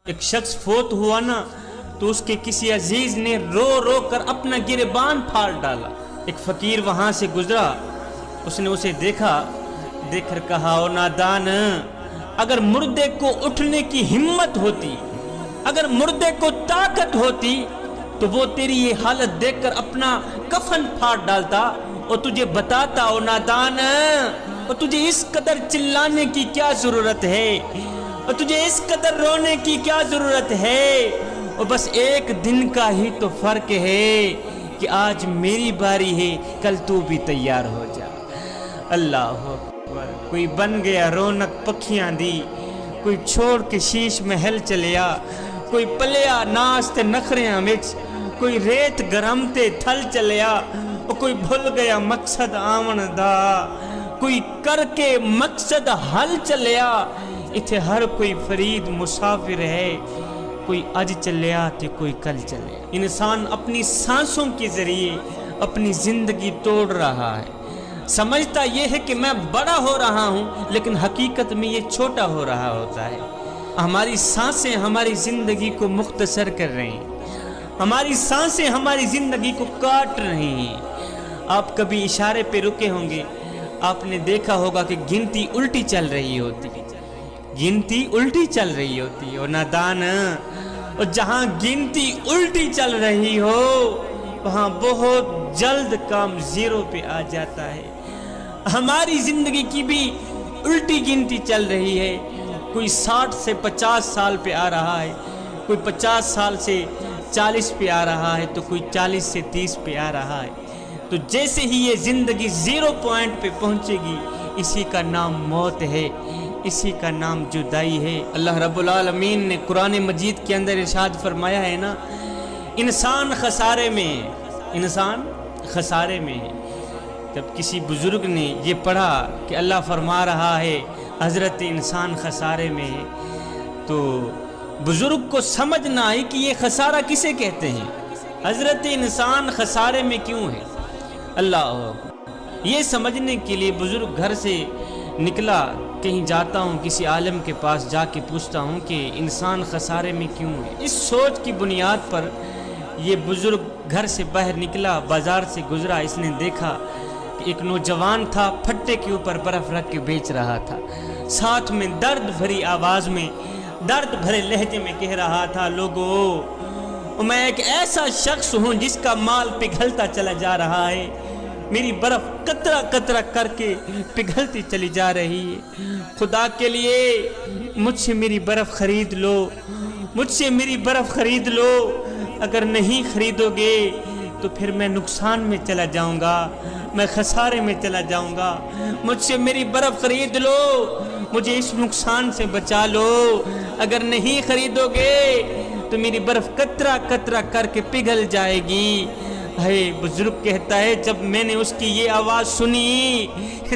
ایک شخص فوت ہوا نا تو اس کے کسی عزیز نے رو رو کر اپنا گریبان پھاڑ ڈالا۔ ایک فقیر وہاں سے گزرا، اس نے اسے دیکھا، دیکھ کر کہا او نادان، اگر مردے کو اٹھنے کی ہمت ہوتی، اگر مردے کو طاقت ہوتی تو وہ تیری یہ حالت دیکھ کر اپنا کفن پھاڑ ڈالتا اور تجھے بتاتا او نادان، اور تجھے اس قدر چلانے کی کیا ضرورت ہے، اور تجھے اس قدر رونے کی کیا ضرورت ہے، اور بس ایک دن کا ہی تو فرق ہے کہ آج میری باری ہے، کل تو بھی تیار ہو جا۔ اللہ اکبر۔ کوئی بن گیا رونق پکھیاں دی، کوئی چھوڑ کے شیش محل چلیا، کوئی پلیا ناستے نخریاں وچ، کوئی ریت گرم تے تھل چلیا، اور کوئی بھول گیا مقصد آمن دا، کوئی کر کے مقصد حل چلیا۔ اتھے ہر کوئی فرید مسافر ہے، کوئی اج چلیا تے کوئی کل چلیا۔ انسان اپنی سانسوں کے ذریعے اپنی زندگی توڑ رہا ہے، سمجھتا یہ ہے کہ میں بڑا ہو رہا ہوں، لیکن حقیقت میں یہ چھوٹا ہو رہا ہوتا ہے۔ ہماری سانسیں ہماری زندگی کو مختصر کر رہی ہیں، ہماری سانسیں ہماری زندگی کو کاٹ رہی ہیں۔ آپ کبھی اشارے پہ رکے ہوں گے، آپ نے دیکھا ہوگا کہ گنتی الٹی چل رہی ہوتی، گنتی الٹی چل رہی ہوتی، اور نادان، اور جہاں گنتی الٹی چل رہی ہو وہاں بہت جلد کام زیرو پہ آ جاتا ہے۔ ہماری زندگی کی بھی الٹی گنتی چل رہی ہے، کوئی 60 سے 50 سال پہ آ رہا ہے، کوئی 50 سال سے 40 پہ آ رہا ہے، تو کوئی 40 سے 30 پہ آ رہا ہے۔ تو جیسے ہی یہ زندگی زیرو پوائنٹ پہ پہنچے گی، اسی کا نام موت ہے، اسی کا نام جدائی ہے۔ اللہ رب العالمین نے قرآن مجید کے اندر ارشاد فرمایا ہے نا، انسان خسارے میں ہے، انسان خسارے میں ہے۔ جب کسی بزرگ نے یہ پڑھا کہ اللہ فرما رہا ہے حضرت انسان خسارے میں ہے، تو بزرگ کو سمجھ نہ آئی کہ یہ خسارہ کسے کہتے ہیں، حضرت انسان خسارے میں کیوں ہے۔ اللہ یہ سمجھنے کے لیے بزرگ گھر سے نکلا، کہیں جاتا ہوں کسی عالم کے پاس جا کے پوچھتا ہوں کہ انسان خسارے میں کیوں ہے۔ اس سوچ کی بنیاد پر یہ بزرگ گھر سے باہر نکلا، بازار سے گزرا، اس نے دیکھا کہ ایک نوجوان تھا، پھٹے کے اوپر برف رکھ کے بیچ رہا تھا، ساتھ میں درد بھری آواز میں، درد بھرے لہجے میں کہہ رہا تھا، لوگو میں ایک ایسا شخص ہوں جس کا مال پگھلتا چلا جا رہا ہے، میری برف قطرہ قطرہ کر کے پگھلتی چلی جا رہی ہے، خدا کے لیے مجھ سے میری برف خرید لو، مجھ سے میری برف خرید لو، اگر نہیں خریدو گے تو پھر میں نقصان میں چلا جاؤں گا، میں خسارے میں چلا جاؤں گا، مجھ سے میری برف خرید لو، مجھے اس نقصان سے بچا لو، اگر نہیں خریدو گے تو میری برف قطرہ قطرہ کر کے پگھل جائے گی۔ ہے بزرگ کہتا ہے جب میں نے اس کی یہ آواز سنی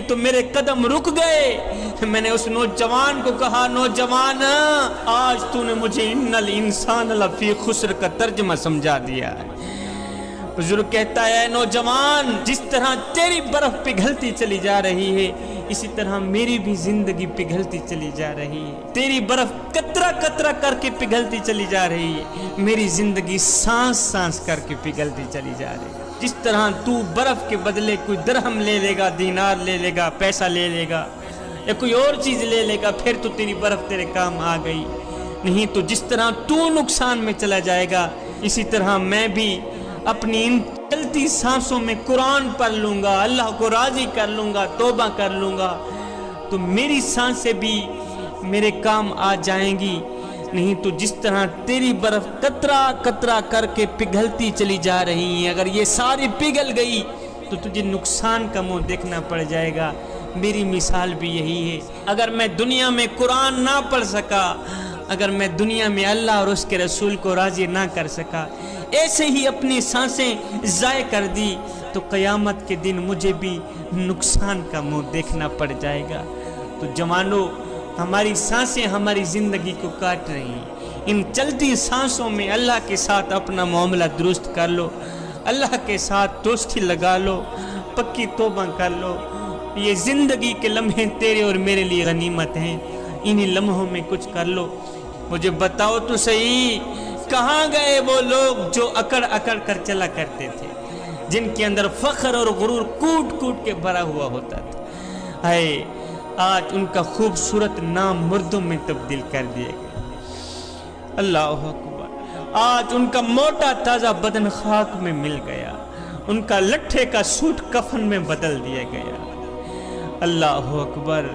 تو میرے قدم رک گئے، میں نے اس نوجوان کو کہا، نوجوان آج تو نے مجھے ان الانسان لفی خسر کا ترجمہ سمجھا دیا ہے۔ بزرگ کہتا ہے نوجوان، جس طرح تیری برف پگھلتی چلی جا رہی ہے، اسی طرح میری بھی زندگی پگھلتی چلی جا رہی ہے، تیری برف قطرہ قطرہ کر کے پگھلتی چلی جا رہی ہے، میری زندگی سانس سانس کر کے پگھلتی چلی جا رہی ہے۔ جس طرح تو برف کے بدلے کوئی درہم لے لے گا، دینار لے لے گا، پیسہ لے لے گا، یا کوئی اور چیز لے لے گا، پھر تو تیری برف تیرے کام آ گئی، نہیں تو جس طرح تو نقصان میں چلا جائے گا، اسی طرح میں بھی اپنی ان چلتی سانسوں میں قرآن پڑھ لوں گا، اللہ کو راضی کر لوں گا، توبہ کر لوں گا، تو میری سانسیں بھی میرے کام آ جائیں گی، نہیں تو جس طرح تیری برف قطرہ قطرہ کر کے پگھلتی چلی جا رہی ہے، اگر یہ ساری پگھل گئی تو تجھے نقصان کا منہ دیکھنا پڑ جائے گا۔ میری مثال بھی یہی ہے، اگر میں دنیا میں قرآن نہ پڑھ سکا، اگر میں دنیا میں اللہ اور اس کے رسول کو راضی نہ کر سکا، ایسے ہی اپنی سانسیں ضائع کر دی، تو قیامت کے دن مجھے بھی نقصان کا منہ دیکھنا پڑ جائے گا۔ تو جوانوں، ہماری سانسیں ہماری زندگی کو کاٹ رہی ہیں، ان چلتی سانسوں میں اللہ کے ساتھ اپنا معاملہ درست کر لو، اللہ کے ساتھ دوستی لگا لو، پکی توبہ کر لو۔ یہ زندگی کے لمحے تیرے اور میرے لیے غنیمت ہیں، انہی لمحوں میں کچھ کر لو۔ مجھے بتاؤ تو صحیح، کہاں گئے وہ لوگ جو اکڑ اکڑ کر چلا کرتے تھے، جن کے اندر فخر اور غرور کوٹ کوٹ کے بھرا ہوا ہوتا تھا؟ ہائے، آج ان کا خوبصورت نام مردوں میں تبدیل کر دیا گیا۔ اللہ اکبر، آج ان کا موٹا تازہ بدن خاک میں مل گیا، ان کا لٹھے کا سوٹ کفن میں بدل دیا گیا۔ اللہ اکبر،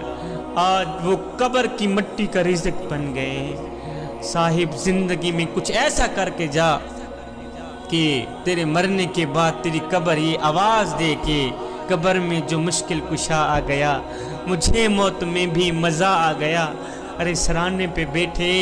آج وہ قبر کی مٹی کا رزق بن گئے۔ صاحب زندگی میں کچھ ایسا کر کے جا کہ تیرے مرنے کے بعد تیری قبر یہ آواز دے کہ قبر میں جو مشکل کشا آ گیا، مجھے موت میں بھی مزہ آ گیا۔ ارے سرانے پہ بیٹھے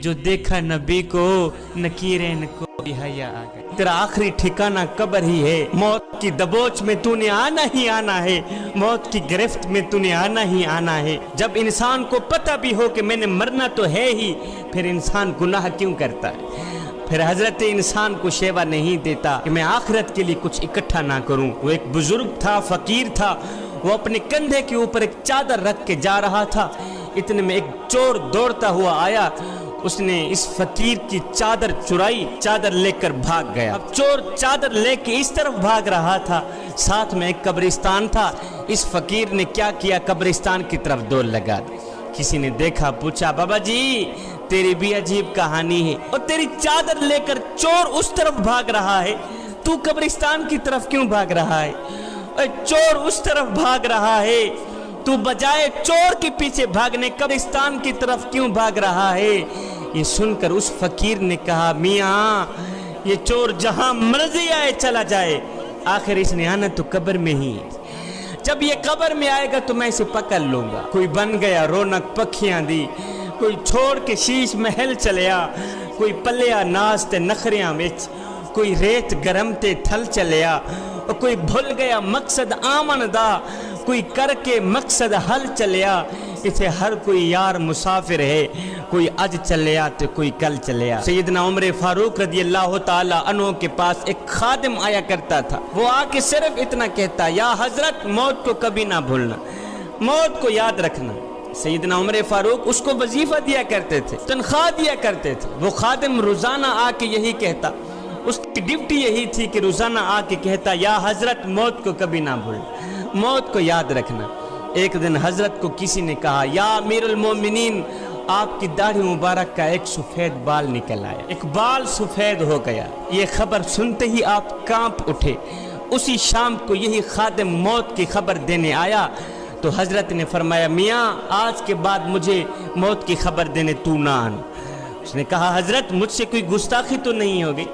جو دیکھا نبی کو، نکیرین کو بھی حیا آ گیا۔ تیرا آخری ٹھکانہ قبر ہی ہے، موت کی دبوچ میں تو نے آنا ہی آنا ہے، موت کی گرفت میں تو نے آنا ہی آنا ہے۔ جب انسان کو پتہ بھی ہو کہ میں نے مرنا تو ہے ہی، پھر انسان گناہ کیوں کرتا ہے؟ پھر حضرت انسان کو شیوا نہیں دیتا کہ میں آخرت کے لیے کچھ اکٹھا نہ کروں۔ وہ ایک بزرگ تھا، فقیر تھا، وہ اپنے کندھے کے اوپر ایک چادر رکھ کے جا رہا تھا۔ اتنے میں ایک چور دوڑتا ہوا آیا، اس نے اس فقیر کی چادر چرائی، چادر لے کر بھاگ گیا۔ اب چور چادر لے کے اس طرف بھاگ رہا تھا، ساتھ میں ایک قبرستان تھا۔ اس فقیر نے کیا کیا، قبرستان کی طرف دوڑ لگا دی۔ کسی نے دیکھا، پوچھا، بابا جی تیری بھی عجیب کہانی ہے، اور تیری چادر لے کر چور اس طرف بھاگ رہا ہے، تو قبرستان کی طرف کیوں بھاگ رہا ہے؟ اے چور اس طرف بھاگ رہا ہے، تو بجائے چور کے پیچھے بھاگنے قبرستان کی طرف کیوں بھاگ رہا ہے؟ یہ سن کر اس فقیر نے کہا، میاں یہ چور جہاں مرضی آئے چلا جائے، آخر اس نے آنا تو قبر میں ہی ہے۔ جب یہ قبر میں آئے گا تو میں اسے پکڑ لوں گا۔ کوئی بن گیا رونق پکھیاں دی، کوئی چھوڑ کے شیش محل چلیا، کوئی پلیا ناز تے نخریاں وچ، کوئی ریت گرم تے تھل چلیا، اور کوئی بھول گیا مقصد آمن دا، کوئی کر کے مقصد حل چلیا۔ اسے ہر کوئی یار مسافر ہے، کوئی اج چلیا تو کوئی کل چلیا۔ سیدنا عمر فاروق رضی اللہ تعالی عنہ کے پاس ایک خادم آیا کرتا تھا، وہ آ کے صرف اتنا کہتا، یا حضرت موت کو کبھی نہ بھولنا، موت کو یاد رکھنا۔ سیدنا عمر فاروق اس کو وظیفہ دیا کرتے تھے، تنخواہ دیا کرتے تھے۔ وہ خادم روزانہ آ کے یہی کہتا، اس کی ڈیوٹی یہی تھی کہ روزانہ آ کے کہتا، یا حضرت موت کو کبھی نہ بھولنا، موت کو یاد رکھنا۔ ایک دن حضرت کو کسی نے کہا، یا امیر المومنین، آپ کی داڑھی مبارک کا ایک سفید بال نکل آیا، ایک بال سفید ہو گیا۔ یہ خبر سنتے ہی آپ کانپ اٹھے۔ اسی شام کو یہی خادم موت کی خبر دینے آیا تو حضرت نے فرمایا، میاں آج کے بعد مجھے موت کی خبر دینے تو نہ آنا۔ اس نے کہا، حضرت مجھ سے کوئی گستاخی تو نہیں ہوگی؟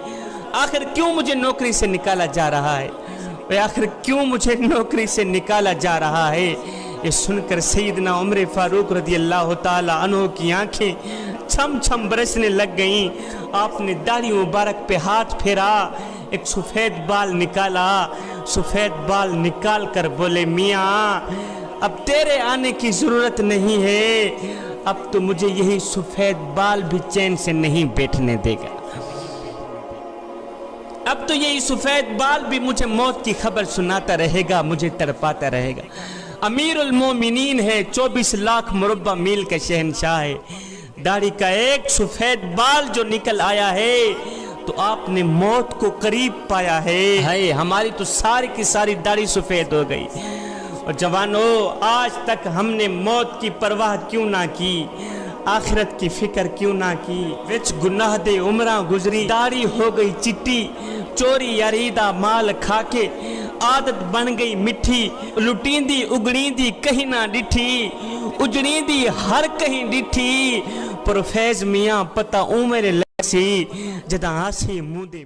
آخر کیوں مجھے نوکری سے نکالا جا رہا ہے؟ آخر کیوں مجھے نوکری سے نکالا جا رہا ہے؟ یہ سن کر سیدنا عمر فاروق رضی اللہ تعالی عنہ کی آنکھیں چھم چھم برسنے لگ گئیں۔ آپ نے داڑھی مبارک پہ ہاتھ پھیرا، ایک سفید بال نکالا، سفید بال نکال کر بولے، میاں اب تیرے آنے کی ضرورت نہیں ہے، اب تو مجھے یہی سفید بال بھی چین سے نہیں بیٹھنے دے گا، اب تو یہی سفید بال بھی مجھے موت کی خبر سناتا رہے گا، مجھے تڑپاتا رہے گا۔ امیر المومنین ہے، 24 لاکھ مربع میل کا شہنشاہ ہے، داڑھی کا ایک سفید بال جو نکل آیا ہے تو آپ نے موت کو قریب پایا ہے۔ ہماری تو ساری کی ساری داڑھی سفید ہو گئی۔ اور جوانو، آج تک ہم نے موت کی پرواہ کیوں نہ کی، آخرت کی فکر کیوں نہ کی؟ وچ گناہ دے عمراں گزری، داڑھی ہو گئی چٹی، چوری یاریدہ مال کھا کے عادت بن گئی مٹھی، لٹیندی اگڑیندی کہیں نہ ڈٹھی، اجڑیندی ہر کہیں ڈٹھی، پروفیز میاں پتہ میرے لگ سی جداں آسی منہ دے